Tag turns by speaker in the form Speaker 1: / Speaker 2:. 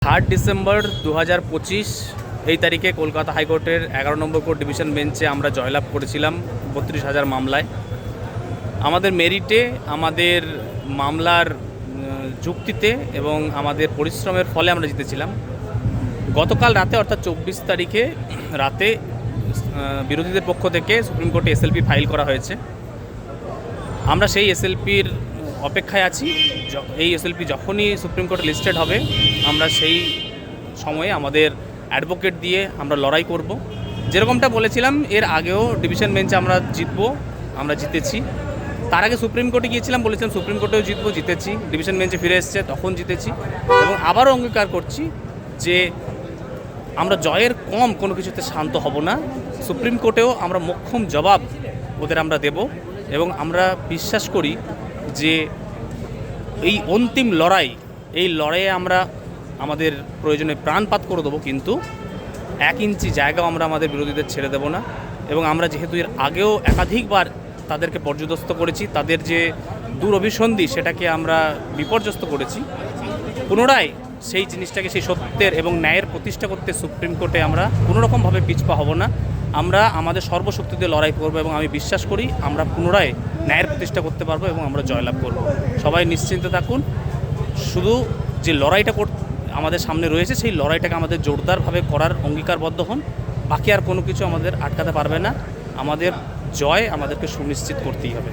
Speaker 1: December 2025 এই তারিখে কলকাতা হাইকোর্টের 11 নম্বর কোর্ট ডিভিশন বেঞ্চে আমরা জয়লাভ করেছিলাম 32,000 মামলায়। আমাদের মেরিটে, আমাদের মামলার যুক্তিতে এবং আমাদের পরিশ্রমের ফলে আমরা জিতেছিলাম। গতকাল রাতে অর্থাৎ 24 তারিখে রাতে বিরোধীদের পক্ষ থেকে সুপ্রিম কোর্টে এসএলপি ফাইল করা হয়েছে। আমরা সেই এসএলপির অপেক্ষায় আছি। এই এসএলপি যখনই সুপ্রিম কোর্টে লিস্টেড হবে আমরা সেই সময়ে আমাদের অ্যাডভোকেট দিয়ে আমরা লড়াই করব। যেরকমটা বলেছিলাম এর আগেও ডিভিশন বেঞ্চে আমরা জিতবো, আমরা জিতেছি। তার আগে সুপ্রিম কোর্টে গিয়েছিলাম, বলেছিলাম সুপ্রিম কোর্টেও জিতবো, জিতেছি। ডিভিশন বেঞ্চে ফিরে এসছে, তখন জিতেছি। এবং আবারও অঙ্গীকার করছি যে আমরা জয়ের কম কোনো কিছুতে শান্ত হব না। সুপ্রিম কোর্টেও আমরা মোক্ষম জবাব ওদের আমরা দেব এবং আমরা বিশ্বাস করি যে এই অন্তিম লড়াই, এই লড়াইয়ে আমরা আমাদের প্রয়োজনে প্রাণপাত করে দেবো, কিন্তু 1 ইঞ্চি জায়গাও আমরা আমাদের বিরোধীদের ছেড়ে দেব না। এবং আমরা যেহেতু এর আগেও একাধিকবার তাদেরকে পর্যদস্ত করেছি, তাদের যে দুরভিসন্ধি সেটাকে আমরা বিপর্যস্ত করেছি, পুনরায় সেই জিনিসটাকে, সেই সত্যের এবং ন্যায়ের প্রতিষ্ঠা করতে সুপ্রিম কোর্টে আমরা কোনোরকমভাবে পিছপা হব না। আমরা আমাদের সর্বশক্তি দিয়ে লড়াই করব এবং আমি বিশ্বাস করি আমরা পুনরায় ন্যায়ের প্রতিষ্ঠা করতে পারবো এবং আমরা জয়লাভ করব। সবাই নিশ্চিন্তে থাকুন। শুধু যে লড়াইটা আমাদের সামনে রয়েছে সেই লড়াইটাকে আমাদের জোরদারভাবে করার অঙ্গীকারবদ্ধ হন। বাকি আর কোনো কিছু আমাদের আটকাতে পারবে না। আমাদের জয় আমাদেরকে সুনিশ্চিত করতেই হবে।